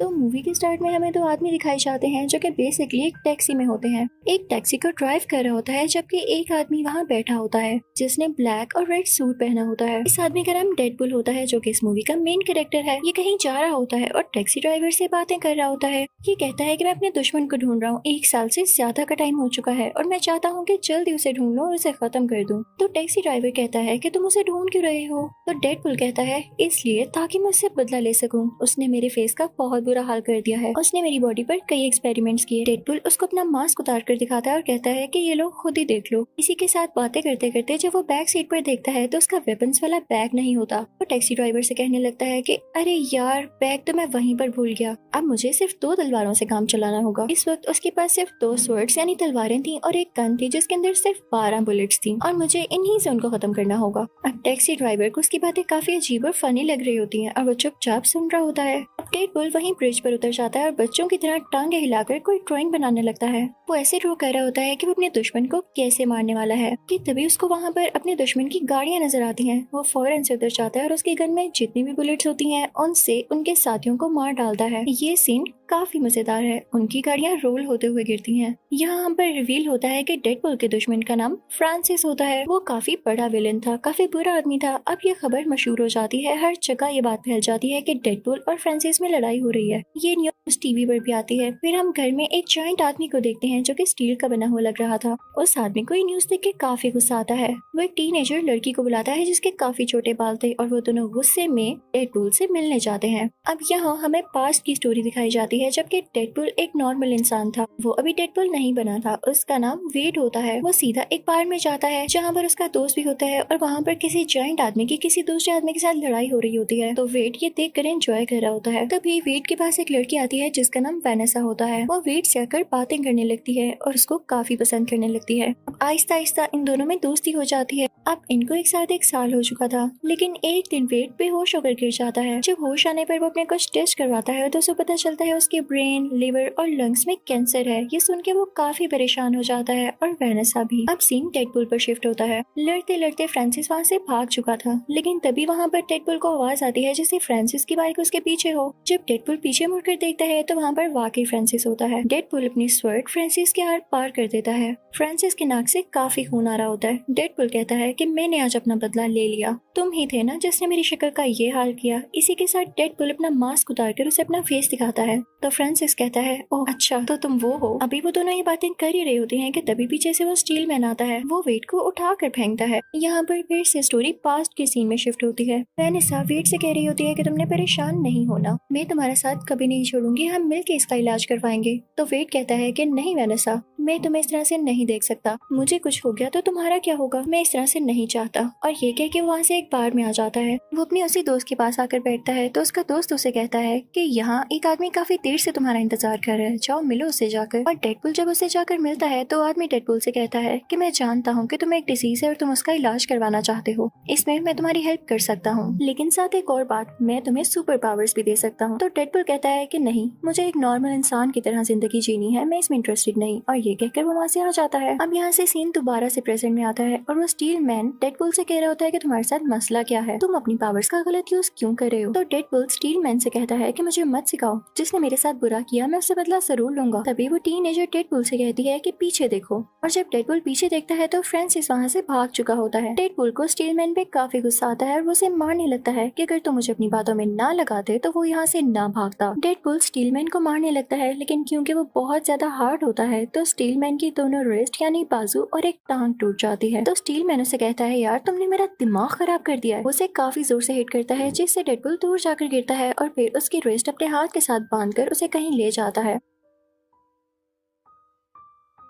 तो मूवी के स्टार्ट में हमें दो आदमी दिखाई जाते हैं जो कि बेसिकली एक टैक्सी में होते हैं। एक टैक्सी को ड्राइव कर रहा होता है जबकि एक आदमी वहाँ बैठा होता है जिसने ब्लैक और रेड सूट पहना होता है। इस आदमी का नाम डेडपुल होता है जो कि इस मूवी का मेन कैरेक्टर है। ये कहीं जा रहा होता है और टैक्सी ड्राइवर से बातें कर रहा होता है। ये कहता है कि मैं अपने दुश्मन को ढूंढ रहा हूँ, 1 साल से ज्यादा का टाइम हो चुका है और मैं चाहता हूँ कि जल्दी उसे ढूंढ लूं और उसे खत्म कर दूं। तो टैक्सी ड्राइवर कहता है कि तुम उसे ढूंढ क्यों रहे हो? तो डेडपुल कहता है इसलिए ताकि मैं उससे बदला ले सकूं। उसने मेरे फेस का बहुत बुरा हाल कर दिया है। उसने मेरी बॉडी पर कई एक्सपेरिमेंट्स किए। डेडपुल उसको अपना मास्क उतार कर दिखाता है और कहता है कि ये लोग खुद ही देख लो। इसी के साथ बातें करते करते जब वो बैक सीट पर देखता है तो उसका वेपन्स वाला बैग नहीं होता। वो टैक्सी ड्राइवर से कहने लगता है कि अरे यार, बैग तो मैं वहीं पर भूल गया। अब मुझे सिर्फ 2 तलवारों से काम चलाना होगा। इस वक्त उसके पास सिर्फ 2 स्वर्ड्स यानी तलवारें थी और एक गन थी जिसके अंदर सिर्फ 12 बुलेट्स थी और मुझे इन्हीं से उनको खत्म करना होगा। अब टैक्सी ड्राइवर को उसकी बातें काफी अजीब और फनी लग रही होती हैं और वो चुपचाप सुन रहा होता है। अब डेडपुल वहीं ब्रिज पर उतर जाता है और बच्चों की तरह टांगे हिलाकर कोई ड्राइंग बनाने लगता है। वो ऐसे ड्रॉ कर रहा होता है कि वो अपने दुश्मन को कैसे मारने वाला है कि तभी उसको वहाँ पर अपने दुश्मन की गाड़ियां नजर आती हैं। वो फौरन से उतर जाता है और उसकी गन में जितनी भी बुलेट्स होती हैं उनसे उनके साथियों को मार डालता है। ये सीन काफी मजेदार है। उनकी गाड़ियां रोल होते हुए गिरती हैं। यहाँ पर रिवील होता है कि डेडपुल के दुश्मन का नाम फ्रांसिस होता है। वो काफी बड़ा विलन था, काफी बुरा आदमी था। अब ये खबर मशहूर हो जाती है, हर जगह ये बात फैल जाती है कि डेडपुल और फ्रांसिस में लड़ाई हो रही है। ये न्यूज टीवी पर भी आती है। फिर हम घर में एक जॉइंट आदमी को देखते हैं जो कि स्टील का बना हुआ लग रहा था। उस आदमी को ये न्यूज देख के काफी गुस्सा आता है। वो एक टीनेजर लड़की को बुलाता है जिसके काफी छोटे बाल थे और वो दोनों गुस्से में डेडपुल से मिलने जाते हैं। अब यहाँ हमें पास्ट की स्टोरी दिखाई जाती है जबकि डेडपुल एक नॉर्मल इंसान था। वो अभी डेडपुल नहीं बना था। उसका नाम वेड होता है। वो सीधा एक बार में जाता है जहाँ पर उसका दोस्त भी होता है और वहाँ पर किसी जॉइंट आदमी की किसी दूसरे आदमी के साथ लड़ाई हो रही होती है। तो वेड ये देख कर एंजॉय कर रहा होता है। तभी वेड के पास एक लड़की आती है जिसका नाम वेनेसा होता है। वो वेड से आकर बातें करने लगती है और उसको काफी पसंद करने लगती है। अब आहिस्ता आहिस्ता इन दोनों में दोस्ती हो जाती है। अब इनको एक साथ 1 साल हो चुका था, लेकिन एक दिन वेड बेहोश होकर गिर जाता है। जब होश आने पर वो अपने कुछ टेस्ट करवाता है तो उसे पता चलता है उसके ब्रेन, लिवर और लंग्स में कैंसर है। ये सुन के वो काफी परेशान हो जाता है और वेनेसा भी। अब सीन डेडपुल पर शिफ्ट होता है। लड़ते लड़ते फ्रांसिस वहाँ से भाग चुका था, लेकिन तभी वहाँ पर डेडपुल को आवाज आती है जैसे फ्रांसिस की बाइक उसके पीछे हो। जब डेडपुल पीछे मुड़कर देखता है तो वहाँ पर वाकई फ्रांसिस होता है। डेडपुल अपनी स्वर्ड फ्रांसिस के हाथ पार कर देता है। फ्रांसिस के नाक से काफी खून आ रहा होता है। डेडपुल कहता है कि मैंने आज अपना बदला ले लिया। तुम ही थे ना जिसने मेरी शक्ल का ये हाल किया। इसी के साथ डेडपुल अपना मास्क उतार कर उसे अपना फेस दिखाता है। तो फ्रांसिस कहता है ओह अच्छा, तो तुम वो हो। अभी वो दोनों ये बातें कर ही रही होती हैं कि तभी पीछे से वो स्टील मैन आता है। वो वेड को उठा कर फेंकता है। यहाँ पर फिर से स्टोरी पास्ट के सीन में शिफ्ट होती है। वेनेसा वेड से कह रही होती है कि तुमने परेशान नहीं होना, मैं तुम्हारा साथ कभी नहीं छोड़ूंगी, हम मिलकर इसका इलाज करवाएंगे। तो वेड कहता है कि नहीं वेनेसा, मैं तुम्हें इस तरह से नहीं देख सकता। मुझे कुछ हो गया तो तुम्हारा क्या होगा, मैं इस तरह से नहीं चाहता। और ये कह के वहाँ से एक बार में आ जाता है। वो अपने उसी दोस्त के पास आकर बैठता है तो उसका दोस्त उसे कहता है कि यहाँ एक आदमी काफी देर से तुम्हारा इंतजार कर रहा है, जाओ मिलो उससे जाकर। और डेडपुल जब उसे जाकर मिलता है तो आदमी डेडपुल से कहता है कि मैं जानता हूँ कि तुम्हें एक डिसीज है और तुम उसका इलाज करवाना चाहते हो, इसमें मैं तुम्हारी हेल्प कर सकता हूँ, लेकिन साथ एक और बात, मैं तुम्हें सुपर पावर्स भी दे सकता हूँ। तो डेडपुल कहता है कि नहीं, मुझे एक नॉर्मल इंसान की तरह जिंदगी जीनी है, मैं इसमें इंटरेस्टेड नहीं। और ये कहकर वो वहाँ से आ जाता है। अब यहाँ से सीन दोबारा से प्रेजेंट में आता है और वो स्टील मैन डेडपुल से कह रहा होता है कि तुम्हारे साथ मसला क्या है, तुम अपनी पावर्स का गलत यूज क्यों कर रहे हो। तो डेडपुल स्टील मैन से कहता है कि मुझे मत सिखाओ, जिसने मेरे साथ बुरा किया मैं उससे बदला जरूर लूंगा। तभी वो टीनेजर डेडपुल से कहती है कि पीछे देखो। और जब डेडपुल पीछे देखता है तो फ्रांसिस वहाँ से भाग चुका होता है। डेडपुल को स्टील मैन पे काफी गुस्सा आता है और वो उसे मारने लगता है कि अगर तुम मुझे अपनी बातों में ना लगाते तो वो यहाँ से ना भागता। डेडपुल स्टील मैन को मारने लगता है, लेकिन क्योंकि वो बहुत ज्यादा हार्ड होता है तो स्टील मैन की दोनों रिस्ट यानी बाजू और एक टांग टूट जाती है। तो स्टील मैन उसे कहता है यार तुमने मेरा दिमाग खराब कर दिया है। उसे काफी जोर से हिट करता है जिससे डेडपुल दूर जाकर गिरता है और फिर उसकी रिस्ट अपने हाथ के साथ बांधकर उसे कहीं ले जाता है।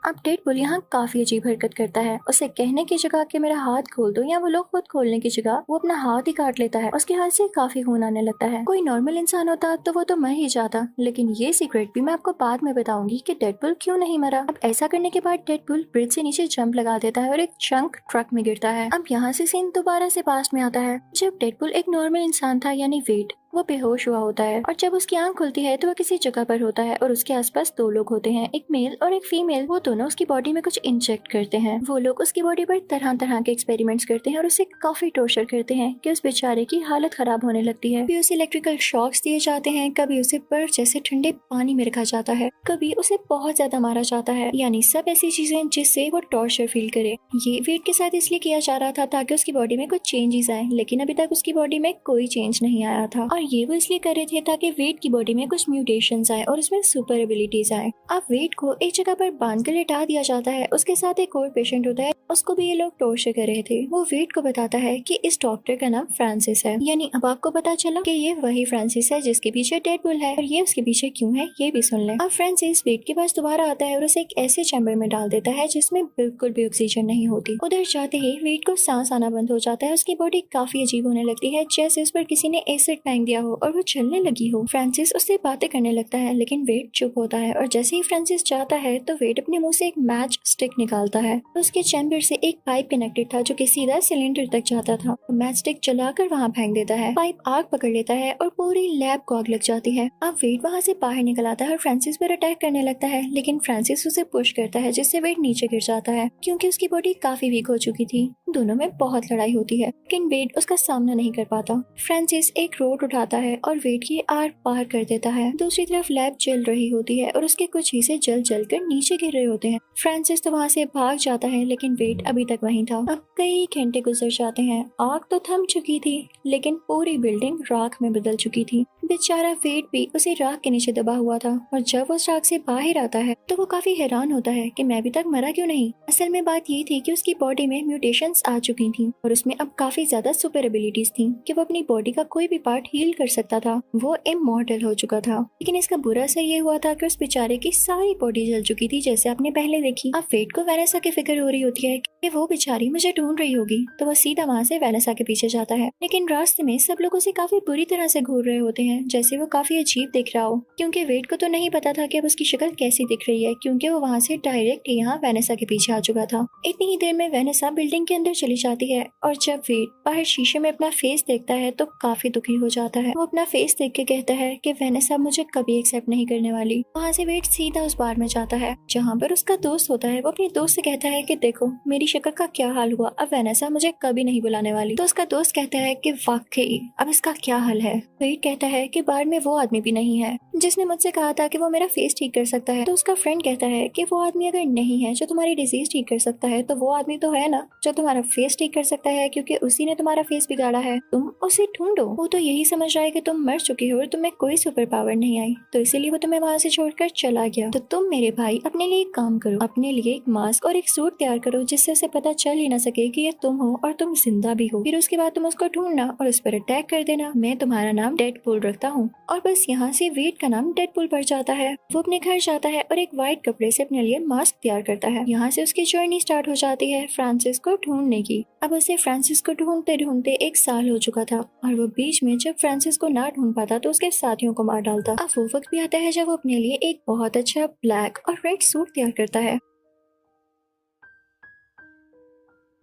अब डेडपुल यहाँ काफी अजीब हरकत करता है। उसे कहने की जगह कि मेरा हाथ खोल दो या वो लोग खुद खोलने की जगह वो अपना हाथ ही काट लेता है। उसके हाथ से काफी खून आने लगता है। कोई नॉर्मल इंसान होता तो वो तो मर ही जाता, लेकिन ये सीक्रेट भी मैं आपको बाद में बताऊंगी कि डेडपुल क्यों नहीं मरा। अब ऐसा करने के बाद डेडपुल ब्रिज से नीचे जंप लगा देता है और एक चंक ट्रक में गिरता है। अब यहाँ से सीन दोबारा से पास्ट में आता है जब डेडपुल एक नॉर्मल इंसान था यानी वेड, वो बेहोश हुआ होता है और जब उसकी आंख खुलती है तो वो किसी जगह पर होता है और उसके आसपास 2 लोग होते हैं, एक मेल और एक फीमेल। वो दोनों उसकी बॉडी में कुछ इंजेक्ट करते हैं। वो लोग उसकी बॉडी पर तरह तरह के एक्सपेरिमेंट्स करते हैं और उसे काफी टॉर्चर करते हैं कि उस बेचारे की हालत खराब होने लगती है। कभी उसे इलेक्ट्रिकल शॉक्स दिए जाते हैं, कभी उसे बर्फ जैसे ठंडे पानी में रखा जाता है, कभी उसे बहुत ज्यादा मारा जाता है, यानी सब ऐसी चीजें जिससे वो टॉर्चर फील करे। ये वेट के साथ इसलिए किया जा रहा था ताकि उसकी बॉडी में कुछ चेंजेस आए, लेकिन अभी तक उसकी बॉडी में कोई चेंज नहीं आया था। और ये वो इसलिए कर रहे थे ताकि वेट की बॉडी में कुछ म्यूटेशंस आए और उसमें सुपर एबिलिटीज आए। अब वेट को एक जगह पर बांध कर लिटा दिया जाता है। उसके साथ एक और पेशेंट होता है, उसको भी ये लोग टॉर्चर कर रहे थे। वो वेट को बताता है कि इस डॉक्टर का नाम फ्रांसिस है। यानी अब आपको पता चला कि ये वही फ्रांसिस है जिसके पीछे डेडपुल है, और ये उसके पीछे क्यों है ये भी सुन ले। अब फ्रांसिस वेट के पास दोबारा आता है और उसे एक ऐसे चैम्बर में डाल देता है जिसमें बिल्कुल भी ऑक्सीजन नहीं होती। उधर जाते ही वेट को सांस आना बंद हो जाता है। उसकी बॉडी काफी अजीब होने लगती है, जैसे उस पर किसी ने एसिड फेंक दिया हो और वो चलने लगी हो। फ्रांसिस उससे बातें करने लगता है, लेकिन वेट चुप होता है। और जैसे ही फ्रांसिस जाता है तो वेट अपने मुंह से एक मैच स्टिक निकालता है। उसके चैम्बर से एक पाइप कनेक्टेड था जो कि सीधा सिलेंडर तक जाता था। मैच स्टिक जलाकर वहाँ फेंक देता है। पाइप आग पकड़ लेता है और पूरी लैब को आग लग जाती है। अब वेट वहाँ से बाहर निकल आता है और फ्रांसिस पर अटैक करने लगता है, लेकिन फ्रांसिस उसे पुश करता है जिससे वेट नीचे गिर जाता है क्योंकि उसकी बॉडी काफी वीक हो चुकी थी। दोनों में बहुत लड़ाई होती है, लेकिन वेट उसका सामना नहीं कर पाता। फ्रांसिस एक रोड उठाता है और वेट की आर पार कर देता है। दूसरी तरफ लैब जल रही होती है और उसके कुछ हिस्से जल जल कर नीचे गिर रहे होते हैं। फ्रांसिस तो वहाँ से भाग जाता है, लेकिन वेट अभी तक वहीं था। अब कई घंटे गुजर जाते हैं। आग तो थम चुकी थी, लेकिन पूरी बिल्डिंग राख में बदल चुकी थी। बेचारा वेट भी उसी राख के नीचे दबा हुआ था, और जब वो उस राख से बाहर आता है तो वो काफी हैरान होता है कि मैं अभी तक मरा क्यों नहीं। असल में बात ये थी कि उसकी बॉडी में म्यूटेशंस आ चुकी थी और उसमें अब काफी ज्यादा सुपर एबिलिटीज थी कि वो अपनी बॉडी का कोई भी पार्ट हील कर सकता था। वो इमॉर्टल हो चुका था। लेकिन इसका बुरा असर ये हुआ था कि उस बेचारे की सारी बॉडी जल चुकी थी, जैसे आपने पहले देखी। अब वेट को वेनेसा की फिक्र हो रही होती है कि वो बेचारी मुझे ढूंढ रही होगी, तो वो सीधा वहाँ से वेनेसा के पीछे जाता है। लेकिन रास्ते में सब लोग उसे काफी बुरी तरह से घूर रहे होते हैं, जैसे वो काफी अजीब दिख रहा हो, क्योंकि वेट को तो नहीं पता था कि अब उसकी शक्ल कैसी दिख रही है, क्योंकि वो वहाँ से डायरेक्ट यहाँ वेनेसा के पीछे आ चुका था। इतनी ही देर में वेनेसा बिल्डिंग के अंदर चली जाती है, और जब वेट बाहर शीशे में अपना फेस देखता है तो काफी दुखी हो जाता है। वो अपना फेस देख के कहता है कि वेनेसा मुझे कभी एक्सेप्ट नहीं करने वाली। वहाँ से वेट सीधा उस बार में जाता है जहाँ पर उसका दोस्त होता है। वो अपने दोस्त से कहता है कि देखो मेरी शक्ल का क्या हाल हुआ, अब वेनेसा मुझे कभी नहीं बुलाने वाली। तो उसका दोस्त कहता है कि वाकई अब इसका क्या हल है। वेट कहता है कि बार में वो आदमी भी नहीं है जिसने मुझसे कहा था कि वो मेरा फेस ठीक कर सकता है। तो उसका फ्रेंड कहता है कि वो आदमी अगर नहीं है जो तुम्हारी डिजीज ठीक कर सकता है, तो वो आदमी तो है ना जो तुम्हारा फेस ठीक कर सकता है, क्योंकि उसी ने तुम्हारा फेस बिगाड़ा है। तुम उसे ढूंढो। वो तो यही समझ रहा है कि तुम मर चुकी हो और तुम्हें कोई सुपर पावर नहीं आई, तो इसीलिए वो तुम्हें वहाँ से छोड़कर चला गया। तो तुम मेरे भाई अपने लिए एक काम करो, अपने लिए एक मास्क और एक सूट तैयार करो जिससे उसे पता चल ही ना सके कि ये तुम हो और तुम जिंदा भी हो। फिर उसके बाद तुम उसको ढूंढना और उस पर अटैक कर देना। मैं तुम्हारा नाम डेडपुल रखता हूँ। और बस यहाँ से वेट का नाम डेडपुल पड़ जाता है। वो अपने घर जाता है और एक व्हाइट कपड़े से अपने लिए मास्क तैयार करता है। यहाँ से उसकी जर्नी स्टार्ट हो जाती है फ्रांसिस को ढूंढने की। अब उसे फ्रांसिस को ढूंढते ढूंढते 1 साल हो चुका था, और वो बीच में जब फ्रांसिस को ना ढूंढ पाता तो उसके साथियों को मार डालता। अब वो वक्त भी आता है जब वो अपने लिए एक बहुत अच्छा ब्लैक और रेड सूट तैयार करता है।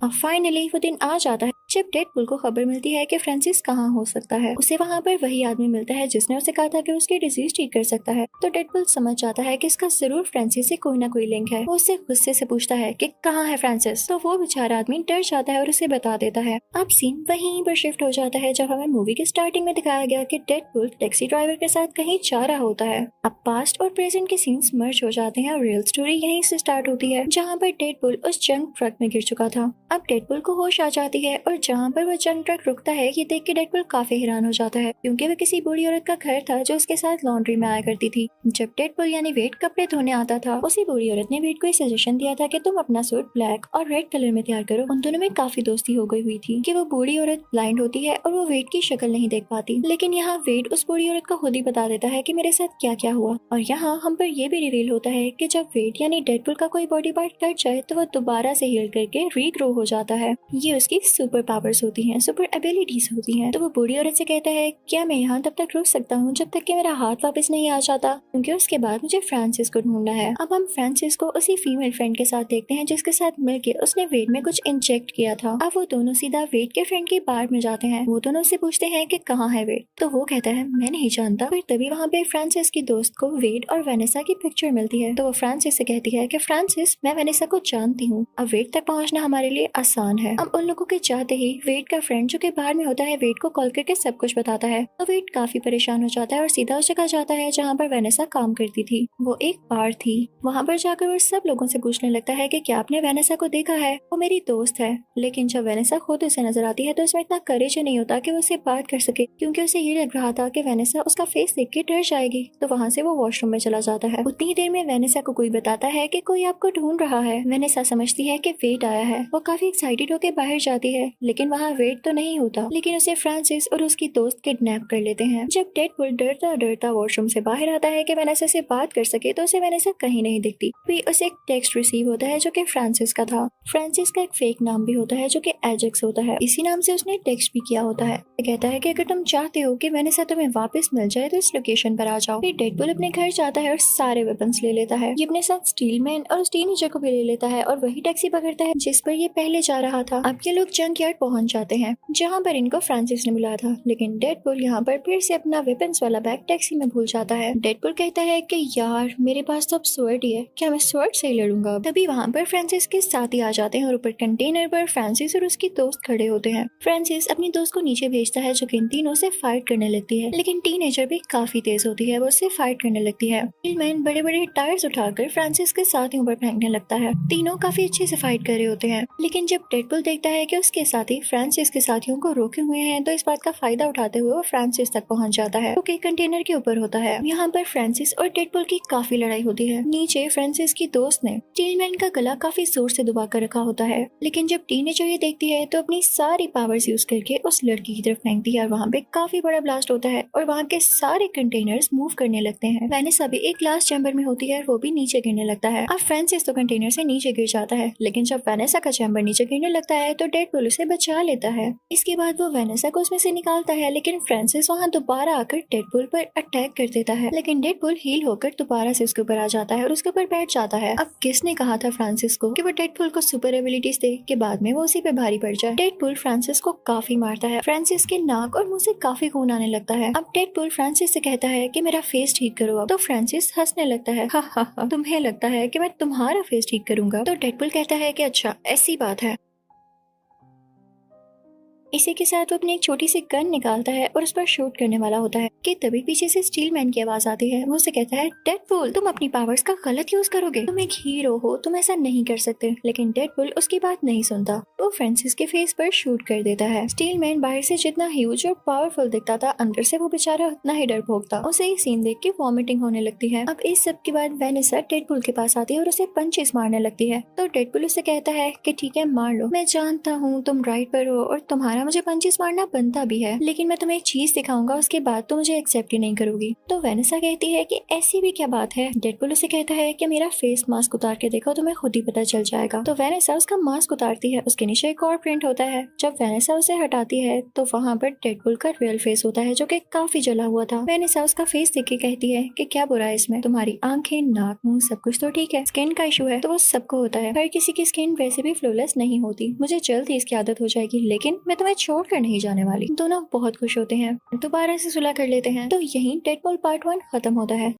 अब फाइनली वो दिन आ जाता है जब डेडपुल को खबर मिलती है कि फ्रांसिस कहाँ हो सकता है। उसे वहाँ पर वही आदमी मिलता है जिसने उसे कहा था कि उसकी डिजीज ठीक कर सकता है। तो डेडपुल समझ जाता है कि इसका जरूर फ्रांसिस से कोई ना कोई लिंक है। वो उससे गुस्से से पूछता है कि कहाँ है फ्रांसिस। तो वो बेचारा आदमी डर जाता है और उसे बता देता है। अब सीन वहीं पर शिफ्ट हो जाता है जब हमें मूवी के स्टार्टिंग में दिखाया गया कि डेडपुल टैक्सी ड्राइवर के साथ कहीं जा रहा होता है। अब पास्ट और प्रेजेंट के सीन्स मर्ज हो जाते हैं और रियल स्टोरी यहीं से स्टार्ट होती है, जहाँ पर डेडपुल उस जंक ट्रक में गिर चुका था। अब डेडपुल को होश आ जाती है, और जहाँ पर वो जंक ट्रक रुकता है ये देख के डेडपुल काफी हैरान हो जाता है, क्योंकि वो किसी बूढ़ी औरत का घर था जो उसके साथ लॉन्ड्री में आया करती थी। जब डेडपुल यानी वेट कपड़े धोने आता था, उसी बूढ़ी औरत ने वेट को सजेशन दिया था कि तुम अपना सूट ब्लैक और रेड कलर में तैयार करो। उन दोनों में काफी दोस्ती हो गई हुई थी कि वो बूढ़ी औरत ब्लाइंड होती है और वो वेट की शक्ल नहीं देख पाती, लेकिन यहाँ वेट उस बूढ़ी औरत को खुद ही बता देता है कि मेरे साथ क्या क्या हुआ। और यहाँ हम पर यह भी रिवील होता है कि जब वेट यानी डेडपुल का कोई बॉडी पार्ट कट जाए तो वो दोबारा से हील करके रीग्रो हो जाता है। ये उसकी सुपर पावर्स होती हैं, सुपर एबिलिटीज होती हैं। तो वो बूढ़ी औरत से कहता है, क्या मैं यहाँ तब तक रुक सकता हूँ जब तक कि मेरा हाथ वापस नहीं आ जाता, क्योंकि उसके बाद मुझे फ्रांसिस को ढूंढना है। अब हम फ्रांसिस को उसी फीमेल फ्रेंड के साथ देखते हैं जिसके साथ मिलकर उसने वेड में कुछ इंजेक्ट किया था। अब वो दोनों सीधा वेड के फ्रेंड की बार में जाते हैं। वो दोनों से पूछते हैं कि कहाँ है वेड, तो वो कहता है मैं नहीं जानता। फिर तभी वहाँ पे फ्रांसिस की दोस्त को वेड और वेनेसा की पिक्चर मिलती है। तो वो फ्रांसिस से कहती है कि फ्रांसिस, मैं वेनेसा को जानती हूँ, अब वेड तक पहुँचना हमारे लिए आसान है। अब उन लोगों के चाहते ही वेड का फ्रेंड जो कि बाहर में होता है वेड को कॉल करके सब कुछ बताता है। तो वेड काफी परेशान हो जाता है और सीधा उस जगह जाता है जहाँ पर वेनेसा काम करती थी। वो एक बार थी। वहाँ पर जाकर वो सब लोगों से पूछने लगता है कि क्या आपने वेनेसा को देखा है, वो मेरी दोस्त है। लेकिन जब वेनेसा खुद उसे नजर आती है तो उसमें इतना करेज नहीं होता कि वो उससे बात कर सके, क्योंकि उसे ये लग रहा था कि वेनेसा उसका फेस देख के डर जाएगी। तो वहाँ से वो वॉशरूम में चला जाता है। उतनी ही देर में वेनेसा को कोई बताता है कि कोई आपको ढूंढ रहा है। वेनेसा समझती है कि वेड आया है। वो काफी एक्साइटेड होकर बाहर जाती है, लेकिन वहाँ वेड तो नहीं होता, लेकिन उसे फ्रांसिस और उसकी दोस्त किडनैप कर लेते हैं। जब डेडपूल डरता डरता वॉशरूम से बाहर आता है कि वेनेसा से बात कर सके तो उसे वेनेसा कहीं नहीं दिखती। फिर उसे एक टेक्स्ट रिसीव होता है जो कि फ्रांसिस का था। फ्रांसिस का एक फेक नाम भी होता है जो कि एजेक्स होता है। इसी नाम से उसने टेक्स्ट भी किया होता है। कहता है कि अगर तुम चाहते हो कि वेनेसा तुम्हें वापस मिल जाए तो इस लोकेशन पर आ जाओ। फिर डेडपूल अपने घर जाता है और सारे वेपन्स ले लेता है। ये अपने साथ स्टीलमैन और उस टीनेजर को भी ले लेता है और वही टैक्सी पकड़ता है जिस पर ये पहले जा रहा था। अब ये लोग जंक यार्ड पहुंच जाते हैं जहाँ पर इनको फ्रांसिस ने बुलाया था, लेकिन डेडपूल यहाँ पर फिर से अपना वेपन्स वाला बैग टैक्सी में भूल जाता है। डेडपूल कहता है कि यार मेरे पास तो अब स्वॉर्ड ही है, क्या मैं स्वॉर्ड से ही लड़ूंगा। तभी वहाँ पर फ्रांसिस के साथी आ जाते हैं और ऊपर कंटेनर पर फ्रांसिस और उसकी दोस्त खड़े होते हैं। फ्रांसिस अपनी दोस्त को नीचे भेजता है जो कि इन तीनों से फाइट करने लगती है, लेकिन टीनेजर भी काफी तेज होती है, वो उससे फाइट करने लगती है। स्टीलमैन बड़े बड़े टायर्स उठाकर फ्रांसिस के साथियों पर फेंकने लगता है। तीनों काफी अच्छे से फाइट कर रहे होते हैं, लेकिन जब डेडपूल देखता है कि उसके साथी फ्रांसिस के साथियों को रोके हुए हैं तो इस बात का फायदा उठाते हुए वो फ्रांसिस तक पहुंच जाता है, जो कंटेनर के ऊपर होता है। यहाँ पर फ्रांसिस और डेडपूल की काफी लड़ाई होती है। नीचे फ्रांसिस की दोस्त ने स्टीलमैन का गला काफी जोर से दबा कर रखा होता है, लेकिन जब टीनेजर ये देखती है तो अपनी सारी पावर्स यूज करके उस लड़की की तरफ फेंकती है और वहाँ पे काफी बड़ा ब्लास्ट होता है और वहाँ के सारे कंटेनर्स मूव करने लगते हैं। वेनेसा भी एक ग्लास चैम्बर में होती है और वो भी नीचे गिरने लगता है। अब फ्रांसिस तो कंटेनर से नीचे गिर जाता है, लेकिन जब वेनेसा का चैम्बर नीचे गिरने लगता है तो डेडपूल उसे बचा लेता है। इसके बाद वो वेनेसा को उसमें से निकालता है, लेकिन फ्रांसिस वहाँ दोबारा आकर डेडपूल पर अटैक कर देता है, लेकिन डेडपूल हील होकर दोबारा से उसके ऊपर आ जाता है और उसके ऊपर बैठ जाता है। अब किसने कहा था फ्रांसिस को कि वो डेडपूल को सुपर एबिलिटीज दे कि बाद में वो उसी पे भारी पड़ जाए। डेडपूल फ्रांसिस को काफी मारता है। फ्रांसिस के नाक और मुंह से काफी खून आने लगता है। अब डेडपूल फ्रांसिस से कहता है कि मेरा फेस ठीक करो। अब तो फ्रांसिस हंसने लगता है, हा हा हा, तुम्हें लगता है कि मैं तुम्हारा फेस ठीक करूंगा? तो डेडपूल कहता है कि अच्छा ऐसी बात है। इसी के साथ वो अपनी एक छोटी सी गन निकालता है और उस पर शूट करने वाला होता है कि तभी पीछे से स्टीलमैन की आवाज आती है। वो उसे कहता है, डेडपूल तुम अपनी पावर्स का गलत यूज करोगे, तुम एक हीरो हो, तुम ऐसा नहीं कर सकते। लेकिन डेडपूल उसकी बात नहीं सुनता, वो फ्रांसिस के फेस पर शूट कर देता है। स्टीलमैन बाहर से जितना ह्यूज और पावरफुल दिखता था, अंदर से वो बेचारा उतना ही डरपोक था। उसे ये सीन देख के वॉमिटिंग होने लगती है। अब इस सब के बाद वेनेसा डेडपूल के पास आती है और उसे पंचेस मारने लगती है। तो डेडपूल उसे कहता है कि ठीक है मार लो, मैं जानता हूँ तुम राइट पर हो और तुम्हारा मुझे पंचेस मारना बनता भी है, लेकिन मैं तुम्हें एक चीज दिखाऊंगा, उसके बाद तो मुझे एक्सेप्ट ही नहीं करोगी। तो वेनेसा कहती है कि ऐसी भी क्या बात है। डेडपूल उसे कहता है कि मेरा फेस मास्क उतार के देखो, तुम्हें खुद ही पता चल जाएगा। तो वेनेसा उसका मास्क उतारती है, उसके नीचे एक और प्रिंट होता है। जब वेनेसा उसे हटाती है तो वहाँ पर डेडपूल का रियल फेस होता है जो कि काफी जला हुआ था। वेनेसा उसका फेस देख के कहती है कि क्या बुरा है इसमें, तुम्हारी आंखें, नाक, मुंह सब कुछ तो ठीक है, स्किन का इशू है तो वो सबको होता है, हर किसी की स्किन वैसे भी फ्लॉलेस नहीं होती, मुझे जल्द ही इसकी आदत हो जाएगी, लेकिन मैं तुम्हें छोड़कर नहीं जाने वाली। दोनों बहुत खुश होते हैं, दोबारा से सुलह कर लेते हैं। तो यहीं डेडपूल पार्ट 1 खत्म होता है।